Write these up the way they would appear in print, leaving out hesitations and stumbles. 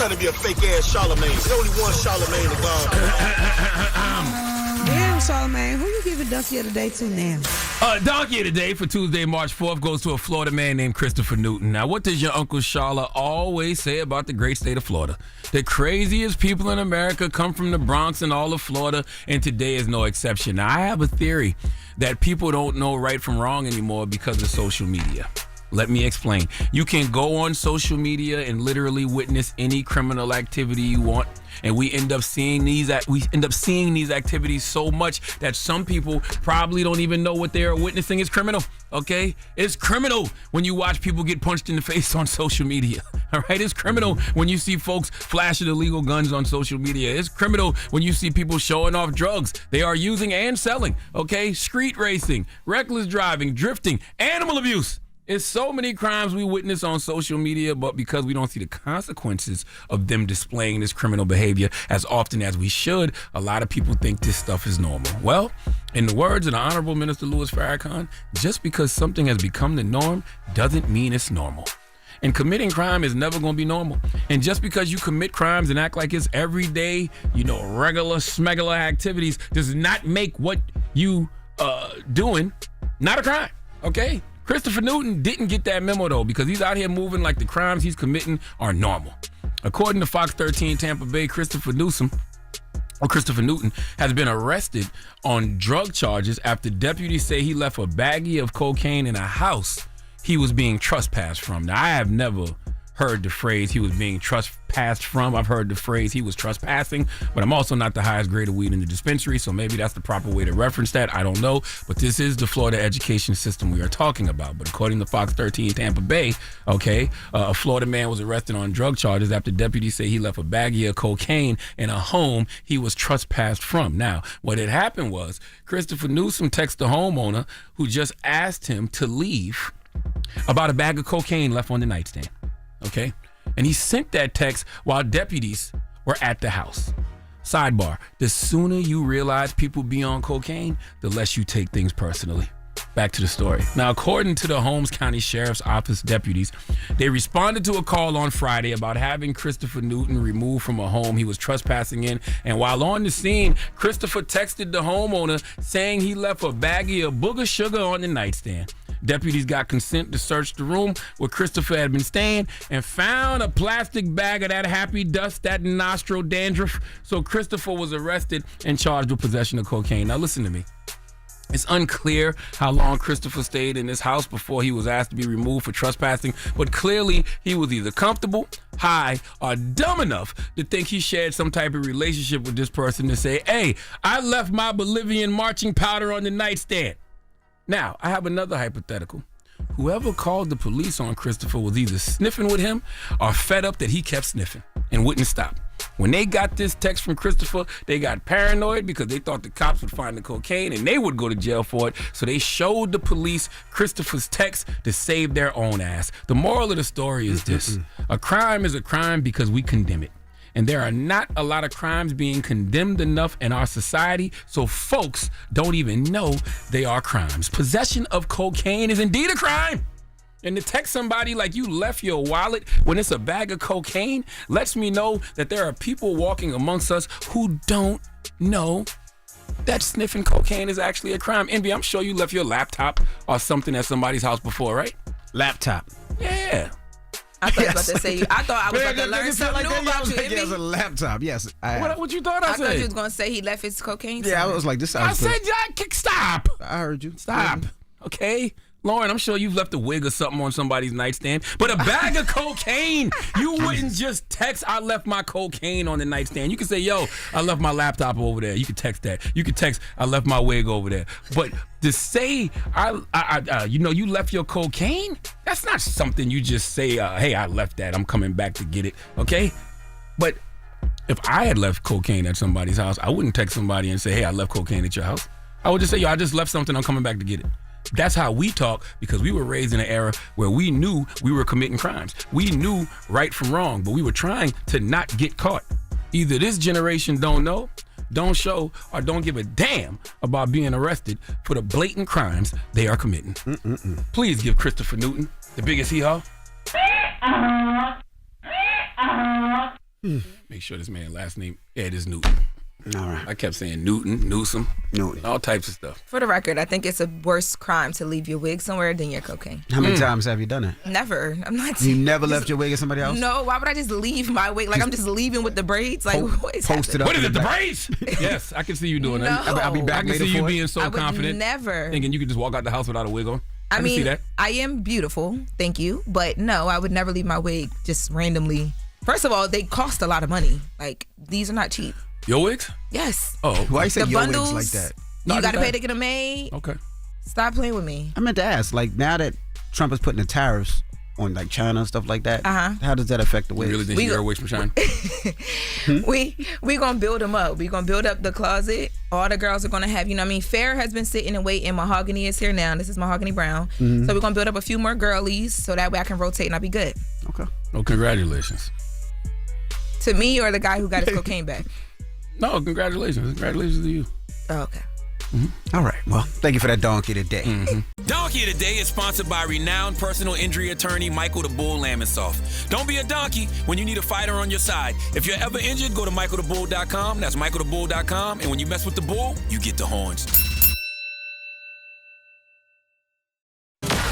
trying to be a fake-ass Charlamagne. There's only one Charlamagne to God. Damn, Charlamagne, who you giving Donkey of the Day to now? Donkey of the Day for Tuesday, March 4th goes to a Florida man named Christopher Newton. Now, what does your Uncle Charla always say about the great state of Florida? The craziest people in America come from the Bronx and all of Florida, and today is no exception. Now, I have a theory that people don't know right from wrong anymore because of social media. Let me explain. You can go on social media and literally witness any criminal activity you want, and we end up seeing these activities so much that some people probably don't even know what they are witnessing is criminal. Okay, it's criminal when you watch people get punched in the face on social media. All right, it's criminal when you see folks flashing illegal guns on social media. It's criminal when you see people showing off drugs they are using and selling. Okay, street racing, reckless driving, drifting, animal abuse. It's so many crimes we witness on social media, but because we don't see the consequences of them displaying this criminal behavior as often as we should, a lot of people think this stuff is normal. Well, in the words of the Honorable Minister Louis Farrakhan, just because something has become the norm doesn't mean it's normal. And committing crime is never going to be normal. And just because you commit crimes and act like it's everyday, regular smuggler activities does not make what you doing not a crime, okay? Christopher Newton didn't get that memo, though, because he's out here moving like the crimes he's committing are normal. According to Fox 13 Tampa Bay, Christopher Newton has been arrested on drug charges after deputies say he left a baggie of cocaine in a house he was being trespassed from. Now, I have never heard the phrase he was being trespassed from. I've heard the phrase he was trespassing, but I'm also not the highest grade of weed in the dispensary, so maybe that's the proper way to reference that. I don't know, but this is the Florida education system we are talking about. But according to Fox 13 Tampa Bay, a Florida man was arrested on drug charges after deputies say he left a baggie of cocaine in a home he was trespassed from. Now, what had happened was Christopher Newsom texted the homeowner who just asked him to leave about a bag of cocaine left on the nightstand. Okay? And he sent that text while deputies were at the house. Sidebar, the sooner you realize people be on cocaine, the less you take things personally. Back to the story. Now, according to the Holmes County Sheriff's Office deputies, they responded to a call on Friday about having Christopher Newton removed from a home he was trespassing in. And while on the scene, Christopher texted the homeowner saying he left a baggie of booger sugar on the nightstand. Deputies got consent to search the room where Christopher had been staying and found a plastic bag of that happy dust, that nostril dandruff. So Christopher was arrested and charged with possession of cocaine. Now listen to me. It's unclear how long Christopher stayed in this house before he was asked to be removed for trespassing, but clearly he was either comfortable, high, or dumb enough to think he shared some type of relationship with this person to say, hey, I left my Bolivian marching powder on the nightstand. Now, I have another hypothetical. Whoever called the police on Christopher was either sniffing with him or fed up that he kept sniffing and wouldn't stop. When they got this text from Christopher, they got paranoid because they thought the cops would find the cocaine and they would go to jail for it. So they showed the police Christopher's text to save their own ass. The moral of the story is this. A crime is a crime because we condemn it. And there are not a lot of crimes being condemned enough in our society, so folks don't even know they are crimes. Possession of cocaine is indeed a crime. And to text somebody like you left your wallet when it's a bag of cocaine lets me know that there are people walking amongst us who don't know that sniffing cocaine is actually a crime. Envy, I'm sure you left your laptop or something at somebody's house before, right? Laptop. Yeah. I thought you were about to say, I thought I was about to learn something new about you. Yes, a laptop. Yes. What you thought I said? I thought you was going to say he left his cocaine. Yeah, I was like, this sounds I said, stop. I heard you. Stop. Okay? Lauren, I'm sure you've left a wig or something on somebody's nightstand, but a bag of cocaine, you wouldn't just text, I left my cocaine on the nightstand. You can say, yo, I left my laptop over there. You can text that. You can text, I left my wig over there. But to say, you left your cocaine, that's not something you just say, hey, I left that. I'm coming back to get it. Okay? But if I had left cocaine at somebody's house, I wouldn't text somebody and say, hey, I left cocaine at your house. I would just say, yo, I just left something. I'm coming back to get it. That's how we talk because we were raised in an era where we knew we were committing crimes. We knew right from wrong, but we were trying to not get caught. Either this generation don't know, don't show, or don't give a damn about being arrested for the blatant crimes they are committing. Please give Christopher Newton the biggest hee-haw. Make sure this man's last name Ed is Newton. All right. I kept saying Newton, Newsom, Newton. all types of stuff. For the record, I think it's a worse crime to leave your wig somewhere than your cocaine. How many times have you done it? Never. I'm not. You never left your wig at somebody else? No. Why would I just leave my wig? Like I'm just leaving with the braids. Like what is Posted happening? up. What is in it, the back. braids? Yes, I can see you doing that. No. I'll be I back can later see you for it. being so I would confident. never. Thinking you could just walk out the house without a wig on. I can see mean, that. I am beautiful. Thank you. But no, I would never leave my wig just randomly. First of all, they cost a lot of money. Like these are not cheap. Your wigs? Yes. Oh. Why you say The your bundles, wigs like that? No, You got to just pay that. to get them made. Okay. Stop playing with me. I meant to ask, like now that Trump is putting the tariffs on like China and stuff like that, how does that affect the You wigs? really think you're a wigs from China? We gonna build them up. We gonna build up the closet. All the girls are gonna have, you know what I mean? Fair has been sitting and waiting. Mahogany is here now. This is Mahogany Brown. So we're gonna build up a few more girlies so that way I can rotate and I'll be good. Okay. Oh, congratulations. To me or the guy who got his cocaine back? No, congratulations. Congratulations to you. Oh, okay. All right. Well, thank you for that donkey today. Donkey of the Day is sponsored by renowned personal injury attorney Michael the Bull Lamonsoff. Don't be a donkey when you need a fighter on your side. If you're ever injured, go to michaelthebull.com. That's michaelthebull.com. And when you mess with the bull, you get the horns.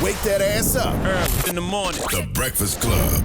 Wake that ass up. Early in the morning. The Breakfast Club.